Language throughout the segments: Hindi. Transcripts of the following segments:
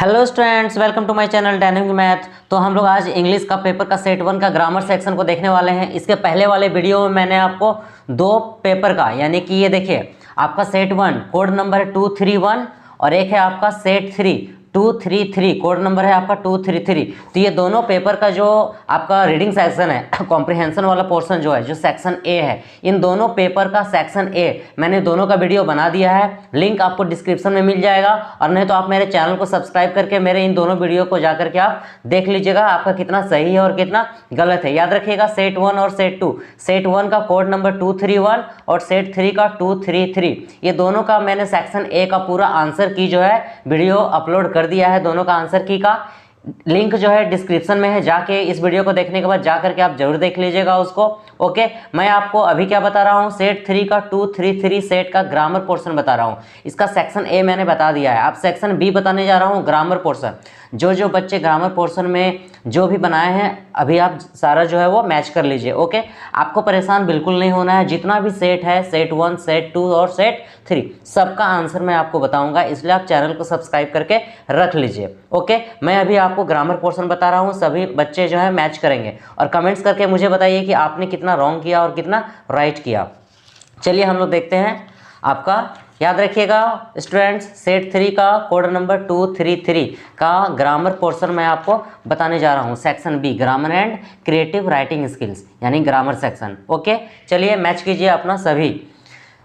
Hello students, welcome to my channel dynamic math. तो हम लोग आज इंग्लिश का पेपर का सेट 1 का ग्रामर सेक्शन को देखने वाले हैं। इसके पहले वाले वीडियो में मैंने आपको दो पेपर का यानी कि ये देखिए आपका सेट 1 कोड नंबर है 231 और एक है आपका सेट 3 233 कोड नंबर है आपका 233। तो ये दोनों पेपर का जो आपका रीडिंग सेक्शन है कॉम्प्रिहेंशन वाला पोर्शन जो है जो सेक्शन ए है, इन दोनों पेपर का सेक्शन ए मैंने दोनों का वीडियो बना दिया है। लिंक आपको डिस्क्रिप्शन में मिल जाएगा और नहीं तो आप मेरे चैनल को सब्सक्राइब करके मेरे इन दोनों वीडियो को जाकर के आप देख लीजिएगा आपका कितना सही है और कितना गलत है। याद रखिएगा सेट 1 और सेट 2, सेट 1 का कोड नंबर 231 और सेट 3 का 233, ये दोनों का मैंने सेक्शन ए का पूरा आंसर की जो है वीडियो अपलोड कर दिया है। दोनों का आंसर की का लिंक जो है डिस्क्रिप्शन में है, जाके इस वीडियो को देखने के बाद जाकर के आप जरूर देख लीजिएगा उसको। ओके, मैं आपको अभी क्या बता रहा हूँ, सेट 3 का 233 सेट का ग्रामर पोर्शन बता रहा हूँ। इसका सेक्शन ए मैंने बता दिया है, अब सेक्शन बी बताने जा रहा हूँ ग्रामर पोर्शन। जो बच्चे ग्रामर पोर्शन में जो भी बनाए हैं अभी आप सारा जो है वो मैच कर लीजिए। ओके, आपको परेशान बिल्कुल नहीं होना है। जितना भी सेट है सेट 1 सेट 2 और सेट 3 सबका आंसर मैं आपको बताऊंगा, इसलिए आप चैनल को सब्सक्राइब करके रख लीजिए। ओके, मैं अभी आपको ग्रामर पोर्शन बता रहा हूँ, सभी बच्चे जो है मैच करेंगे और कमेंट्स करके मुझे बताइए कि आपने कितना रॉन्ग किया और कितना राइट किया। चलिए हम लोग देखते हैं आपका। याद रखिएगा स्टूडेंट्स, सेट 3 का कोड नंबर 233 का ग्रामर पोर्शन मैं आपको बताने जा रहा हूँ। Section B grammar and creative writing skills यानी ग्रामर सेक्शन। ओके, चलिए मैच कीजिए अपना सभी।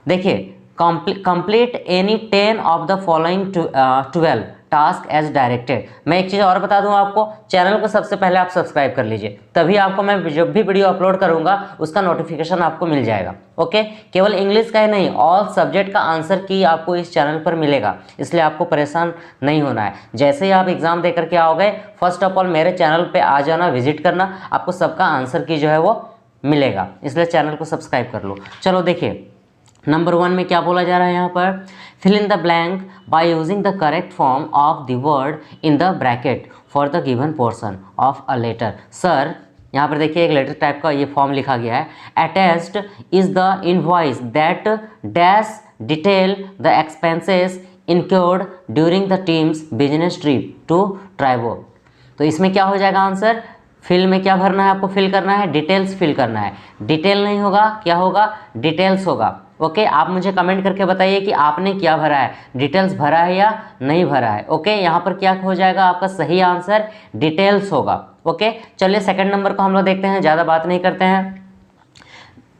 देखिए, complete any 10 of the following 12 task as directed. मैं एक चीज़ और बता दूं आपको, चैनल को सबसे पहले आप सब्सक्राइब कर लीजिए, तभी आपको मैं जब भी वीडियो अपलोड करूंगा उसका नोटिफिकेशन आपको मिल जाएगा। ओके, केवल इंग्लिश का ही नहीं, ऑल सब्जेक्ट का आंसर की आपको इस चैनल पर मिलेगा, इसलिए आपको परेशान नहीं होना है। जैसे ही आप एग्जाम दे करके आओगे, फर्स्ट ऑफ ऑल मेरे चैनल पर आ जाना, विजिट करना, आपको सबका आंसर की जो है वो मिलेगा, इसलिए चैनल को सब्सक्राइब कर लो। चलो देखिए, नंबर 1 में क्या बोला जा रहा है यहाँ पर, fill in the blank by using the correct form of the word in the bracket for the given portion of a letter. Sir यहाँ पर देखिए एक लेटर टाइप का ये फॉर्म लिखा गया है। Attached is the invoice that dash detail the expenses incurred during the team's business trip to ट्राइबो। तो इसमें क्या हो जाएगा आंसर, फिल में क्या भरना है आपको, फिल करना है, डिटेल्स फिल करना है। डिटेल नहीं होगा, क्या होगा, डिटेल्स होगा। ओके, आप मुझे कमेंट करके बताइए कि आपने क्या भरा है, डिटेल्स भरा है या नहीं भरा है। ओके, यहाँ पर क्या हो जाएगा आपका सही आंसर डिटेल्स होगा। ओके, चलिए सेकंड नंबर को हम लोग देखते हैं, ज़्यादा बात नहीं करते हैं।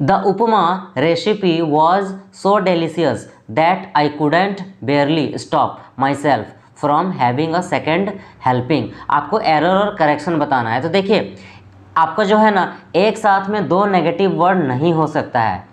The upma recipe was so delicious that I couldn't बेयरली stop my self from having a second helping. आपको एरर और करेक्शन बताना है। तो देखिए आपको जो है ना, एक साथ में दो नेगेटिव वर्ड नहीं हो सकता है,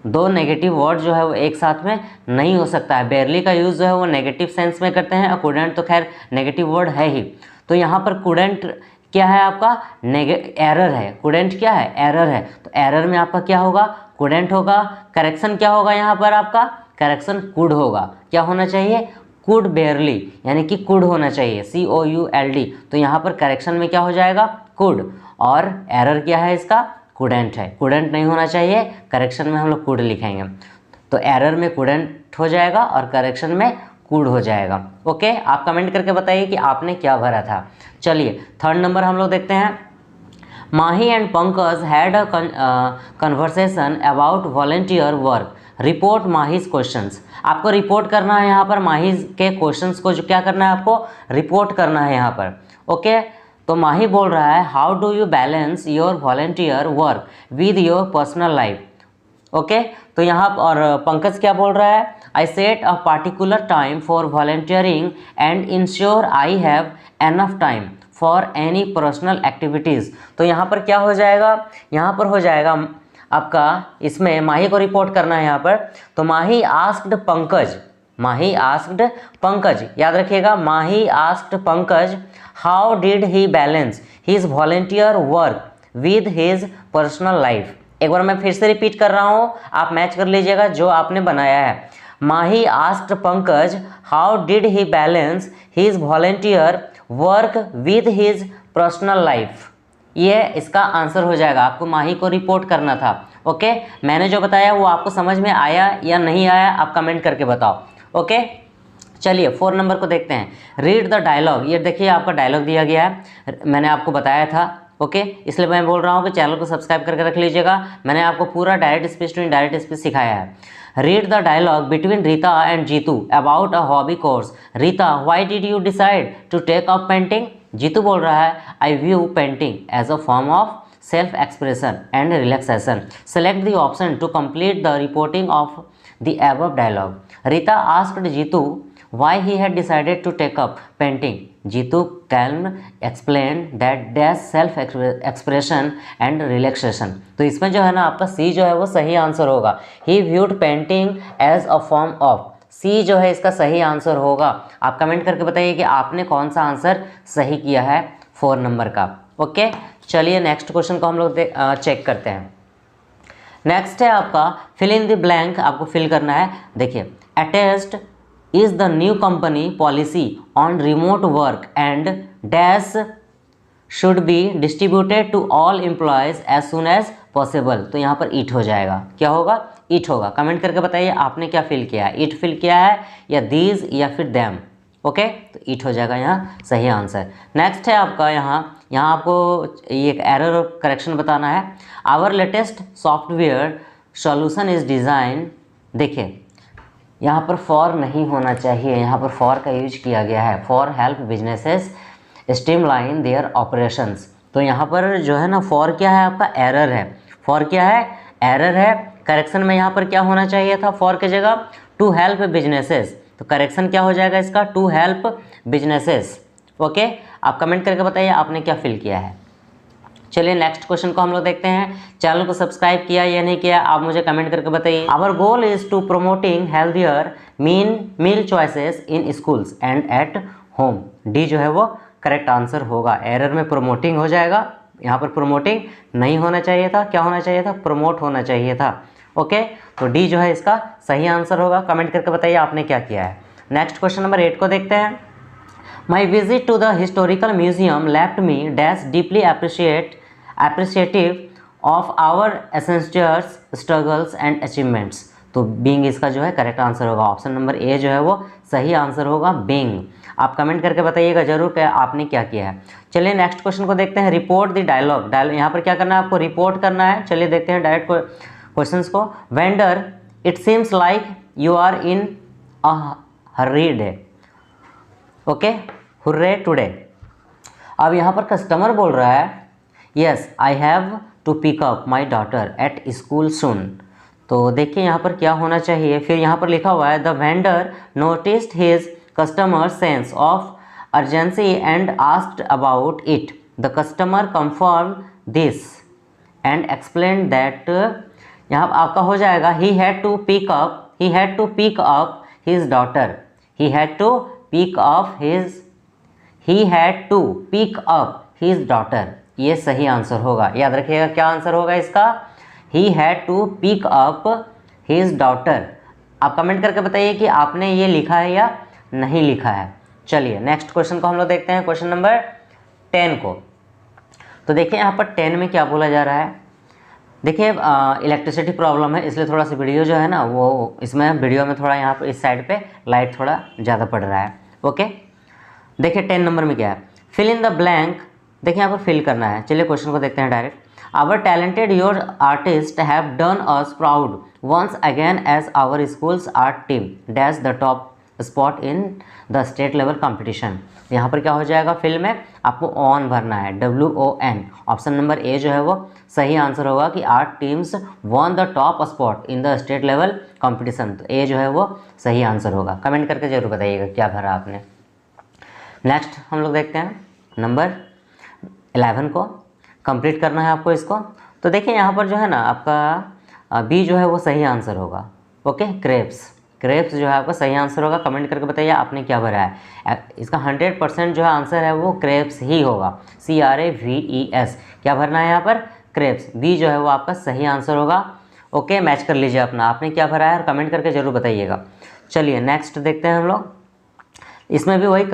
दो नेगेटिव वर्ड जो है वो एक साथ में नहीं हो सकता है। बेयरली का यूज़ जो है वो नेगेटिव सेंस में करते हैं और कुडेंट तो खैर नेगेटिव वर्ड है ही। तो यहाँ पर कुडेंट क्या है आपका, एरर है। कुडेंट क्या है, एरर है। तो एरर में आपका क्या होगा, कुडेंट होगा। करेक्शन क्या होगा यहाँ पर आपका, करेक्शन कुड होगा। क्या होना चाहिए, कुड बेयरली यानी कि कुड होना चाहिए, COULD। तो यहाँ पर करेक्शन में क्या हो जाएगा, कुड, और एरर क्या है इसका, कुडेंट है। कुडेंट नहीं होना चाहिए, करेक्शन में हम लोग कुड लिखेंगे। तो एरर में कुडेंट हो जाएगा और करेक्शन में कुड हो जाएगा। ओके, आप कमेंट करके बताइए कि आपने क्या भरा था। चलिए थर्ड नंबर हम लोग देखते हैं। Mahi and Pankaj had a conversation about volunteer work, report Mahi's questions. आपको रिपोर्ट करना है यहाँ पर, माहीज के क्वेश्चंस को जो क्या करना है आपको रिपोर्ट करना है यहाँ पर। ओके, तो माही बोल रहा है, how do you balance your volunteer work with your personal life. Okay, तो यहाँ और पंकज क्या बोल रहा है, I set a particular time for volunteering and ensure I have enough time for any personal activities. तो यहाँ पर क्या हो जाएगा, यहाँ पर हो जाएगा आपका, इसमें माही को रिपोर्ट करना है यहाँ पर। तो माही आस्क्ड पंकज, माही आस्क्ड पंकज, याद रखिएगा, Mahi asked Pankaj how did he balance his volunteer work with his personal life. एक बार मैं फिर से रिपीट कर रहा हूँ, आप मैच कर लीजिएगा जो आपने बनाया है। Mahi asked Pankaj how did he balance his volunteer work with his personal life, ये इसका आंसर हो जाएगा। आपको माही को रिपोर्ट करना था। ओके, मैंने जो बताया वो आपको समझ में आया या नहीं आया, आप कमेंट करके बताओ। ओके, चलिए 4 नंबर को देखते हैं। Read the dialogue. ये देखिए आपका डायलॉग दिया गया है, मैंने आपको बताया था, ओके। इसलिए मैं बोल रहा हूँ कि चैनल को सब्सक्राइब करके रख लीजिएगा। मैंने आपको पूरा direct speech to indirect speech सिखाया है। Read the dialogue between Rita and Jitu about a hobby course. Rita, why did you decide to take up painting? Jitu बोल रहा है, I view painting as a form of self expression and relaxation. Select the option to complete the reporting of the above dialogue. Rita asked Jitu why he had decided to take up painting. Jitu calm explained that there's self expression and relaxation. तो इसमें जो है ना आपका सी जो है वो सही आंसर होगा। He viewed painting as a form of, सी जो है इसका सही आंसर होगा। आप कमेंट करके बताइए कि आपने कौन सा आंसर सही किया है 4 नंबर का, ओके। चलिए नेक्स्ट क्वेश्चन को हम लोग चेक करते हैं। नेक्स्ट है आपका फिल इन द ब्लैंक, आपको फिल करना है। देखिए, attest is the new company policy on remote work and dash should be distributed to all employees as soon as possible. तो यहाँ पर ईट हो जाएगा, क्या होगा? ईट होगा। कमेंट करके बताइए आपने क्या फिल किया है, ईट फिल किया है या दीज या फिर दैम, ओके। तो ईट हो जाएगा यहाँ सही आंसर। नेक्स्ट है आपका यहाँ आपको ये एक एरर और करेक्शन बताना है। Our latest software solution is design. देखिए यहाँ पर फॉर नहीं होना चाहिए, यहाँ पर फॉर का यूज किया गया है। For help businesses streamline their operations. तो यहाँ पर जो है ना फॉर क्या है आपका? एरर है। फॉर क्या है? एरर है। करेक्शन में यहाँ पर क्या होना चाहिए था फॉर की जगह? To help businesses. तो करेक्शन क्या हो जाएगा इसका? To help businesses, okay. आप कमेंट करके बताइए आपने क्या फिल किया है। चलिए नेक्स्ट क्वेश्चन को हम लोग देखते हैं। चैनल को सब्सक्राइब किया या नहीं किया आप मुझे कमेंट करके बताइए। Our goal is to promoting healthier meal choices in schools and at home. D जो है वो करेक्ट आंसर होगा। एरर में प्रोमोटिंग हो जाएगा, यहाँ पर प्रोमोटिंग नहीं होना चाहिए था, क्या होना चाहिए था? प्रोमोट होना चाहिए था, ओके। तो डी जो है इसका सही आंसर होगा। कमेंट करके बताइए आपने क्या किया है। नेक्स्ट क्वेश्चन नंबर 8 को देखते हैं। My visit to the historical museum left me dash deeply appreciative of our ancestors struggles and achievements. तो बीइंग इसका जो है करेक्ट आंसर होगा। ऑप्शन नंबर ए जो है वो सही आंसर होगा, बीइंग। आप कमेंट करके बताइएगा जरूर कि आपने क्या किया है। चलिए नेक्स्ट क्वेश्चन को देखते हैं। Report the dialogue. यहाँ पर क्या करना है आपको? रिपोर्ट करना है। चलिए देखते हैं डायरेक्ट क्वेश्चंस को। Vendor, it seems like you are in a hurry day, okay, hurray today. अब यहाँ पर कस्टमर बोल रहा है, yes I have to pick up my daughter at school soon. तो देखिए यहाँ पर क्या होना चाहिए। फिर यहाँ पर लिखा हुआ है the vendor noticed his customer sense of urgency and asked about it. The customer confirm this and explain that. यहाँ आपका हो जाएगा he had to pick up his daughter. He had to pick up his daughter. ये सही आंसर होगा। याद रखिएगा क्या आंसर होगा इसका? He had to pick up his daughter. आप कमेंट करके बताइए कि आपने ये लिखा है या नहीं लिखा है। चलिए नेक्स्ट क्वेश्चन को हम लोग देखते हैं, क्वेश्चन नंबर 10 को। तो देखिए यहाँ पर 10 में क्या बोला जा रहा है। देखिए इलेक्ट्रिसिटी प्रॉब्लम है इसलिए थोड़ा सा वीडियो जो है ना वो इसमें वीडियो में थोड़ा यहाँ पर इस साइड पे लाइट थोड़ा ज़्यादा पड़ रहा है, ओके। देखिए 10 नंबर में क्या है? Fill in the blank. देखिए यहाँ पर फिल करना है। चलिए क्वेश्चन को देखते हैं direct. Our talented your artist have done us proud once again as our schools art team dash the top spot in the state level competition. यहाँ पर क्या हो जाएगा? फिल में आपको ऑन भरना है, WON। ऑप्शन नंबर ए जो है वो सही आंसर होगा कि art teams one the top spot in the state level competition. तो ए जो है वो सही आंसर होगा। कमेंट करके जरूर बताइएगा क्या भरा आपने। नेक्स्ट हम लोग देखते हैं नंबर 11 को। कंप्लीट करना है आपको इसको। तो देखिए यहाँ पर जो है ना आपका बी जो है वो सही आंसर होगा, ओके। क्रेप्स जो है आपका सही आंसर होगा। कमेंट करके बताइए आपने क्या भरा है। इसका 100% जो है आंसर है वो क्रेप्स ही होगा, CRAVES। क्या भरना है यहाँ पर? क्रेप्स। बी जो है वो आपका सही आंसर होगा, ओके। मैच कर लीजिए अपना, आपने क्या भरा है और कमेंट करके जरूर बताइएगा। चलिए नेक्स्ट देखते हैं हम लोग। इसमें भी वही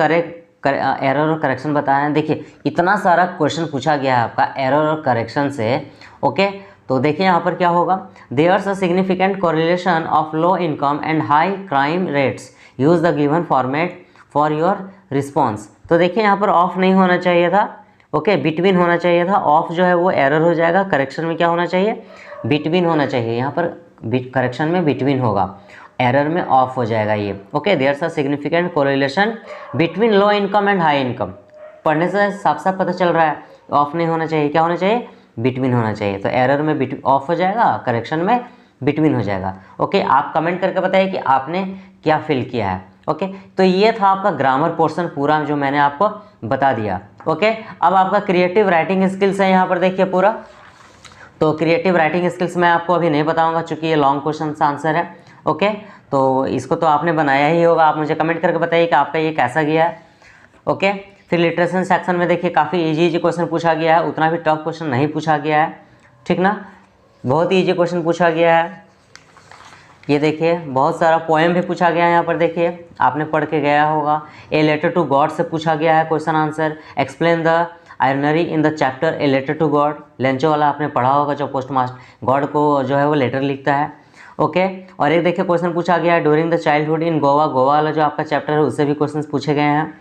एरर और करेक्शन बताया है। देखिए इतना सारा क्वेश्चन पूछा गया है आपका एरर और करेक्शन से, ओके। तो देखिए यहाँ पर क्या होगा? There's a significant correlation of low income and high crime rates use the given format for your response. तो देखिए यहाँ पर ऑफ नहीं होना चाहिए था, ओके, बिटवीन होना चाहिए था। ऑफ जो है वो एरर हो जाएगा, करेक्शन में क्या होना चाहिए, बिटवीन होना चाहिए। यहाँ पर करेक्शन में बिटवीन होगा, एरर में ऑफ हो जाएगा ये, okay. There's a significant correlation between low income and high income. पढ़ने से साफ साफ पता चल रहा है, ऑफ नहीं होना चाहिए, क्या होना चाहिए, बिटवीन होना चाहिए। तो एरर में ऑफ हो जाएगा, करेक्शन में बिटवीन हो जाएगा, ओके। आप कमेंट करके बताइए कि आपने क्या फिल किया है, ओके। तो ये था आपका ग्रामर पोर्शन पूरा जो मैंने आपको बता दिया, ओके। अब आपका क्रिएटिव राइटिंग स्किल्स है यहाँ पर देखिए पूरा। तो क्रिएटिव राइटिंग स्किल्स मैं आपको अभी नहीं बताऊंगा चूँकि ये लॉन्ग क्वेश्चन का आंसर है, ओके। तो इसको तो आपने बनाया ही होगा, आप मुझे कमेंट करके बताइए कि आपका ये कैसा गया है, ओके। फिर लिटरेचर सेक्शन में देखिए काफ़ी इजी क्वेश्चन पूछा गया है, उतना भी टफ क्वेश्चन नहीं पूछा गया है, ठीक ना, बहुत ही ईजी क्वेश्चन पूछा गया है। ये देखिए बहुत सारा पोएम भी पूछा गया है यहाँ पर, देखिए आपने पढ़ के गया होगा। ए लेटर टू गॉड से पूछा गया है question answer. Explain the irony in the chapter a letter to God, Lencho वाला आपने पढ़ा होगा, जो पोस्ट मास्टर गॉड को जो है वो लेटर लिखता है, ओके। और एक देखिए क्वेश्चन पूछा गया है ड्यूरिंग द चाइल्डहुड इन गोवा, गोवा वाला जो आपका चैप्टर है उससे भी क्वेश्चन पूछे गए हैं।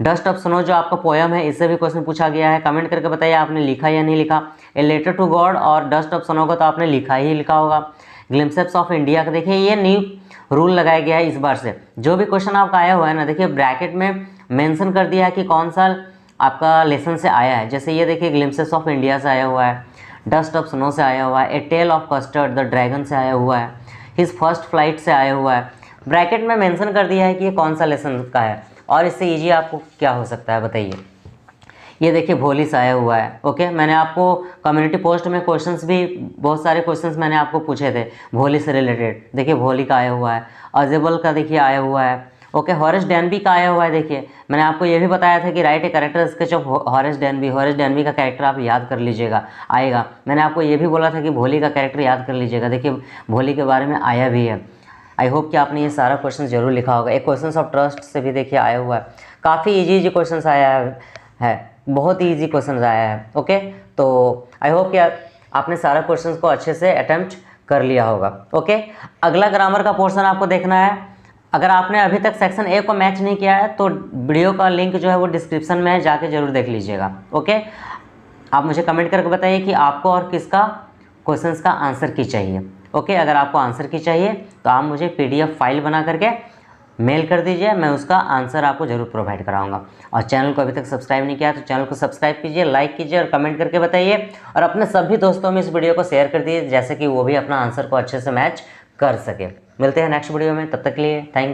डस्ट ऑफ स्नो जो आपका पोएम है इससे भी क्वेश्चन पूछा गया है। कमेंट करके बताइए आपने लिखा या नहीं लिखा। ए लेटर टू गॉड और डस्ट ऑफ स्नो को तो आपने लिखा ही लिखा होगा। ग्लिम्पसेस ऑफ इंडिया का देखिए ये न्यू रूल लगाया गया है इस बार से, जो भी क्वेश्चन आपका आया हुआ है ना, देखिए ब्रैकेट में मेंशन कर दिया है कि कौन सा आपका लेसन से आया है। जैसे ये देखिए ग्लिम्पसेस ऑफ इंडिया से आया हुआ है, डस्ट ऑफ स्नो से आया हुआ है, a tale of custard the dragon से आया हुआ है, हिज फर्स्ट फ्लाइट से आया हुआ है। ब्रैकेट में मेंशन कर दिया है कि ये कौन सा लेसन का है, और इससे ईजी आपको क्या हो सकता है बताइए। ये देखिए भोली से आया हुआ है, ओके। मैंने आपको कम्युनिटी पोस्ट में क्वेश्चंस भी बहुत सारे क्वेश्चंस मैंने आपको पूछे थे भोली से रिलेटेड। देखिए भोली का आया हुआ है, अजेबल का देखिए आया हुआ है, ओके। हॉरेस डेनबी का आया हुआ है। देखिए मैंने आपको ये भी बताया था कि right a character sketch of Horace Denby, Horace Denby का कैरेक्टर आप याद कर लीजिएगा, आएगा। मैंने आपको ये भी बोला था कि भोली का कैरेक्टर याद कर लीजिएगा, देखिए भोली के बारे में आया भी है। आई होप कि आपने ये सारा क्वेश्चन जरूर लिखा होगा। एक क्वेश्चन ऑफ ट्रस्ट से भी देखिए आया हुआ है, काफ़ी ईजी क्वेश्चन आया है, बहुत ही ईजी क्वेश्चन आया है, ओके। तो आई होप कि आपने सारा क्वेश्चन को अच्छे से अटेम्प्ट कर लिया होगा, ओके। अगला ग्रामर का पोर्शन आपको देखना है। अगर आपने अभी तक सेक्शन ए को मैच नहीं किया है तो वीडियो का लिंक जो है वो डिस्क्रिप्शन में है, जाके जरूर देख लीजिएगा, ओके। आप मुझे कमेंट करके बताइए कि आपको और किसका क्वेश्चंस का आंसर की चाहिए, ओके। अगर आपको आंसर की चाहिए तो आप मुझे PDF फाइल बना करके मेल कर दीजिए, मैं उसका आंसर आपको जरूर प्रोवाइड कराऊंगा। और चैनल को अभी तक सब्सक्राइब नहीं किया तो चैनल को सब्सक्राइब कीजिए, लाइक कीजिए और कमेंट करके बताइए, और अपने सभी दोस्तों में इस वीडियो को शेयर कर दीजिए, जैसे कि वो भी अपना आंसर को अच्छे से मैच कर सके। मिलते हैं नेक्स्ट वीडियो में, तब तक के लिए थैंक यू।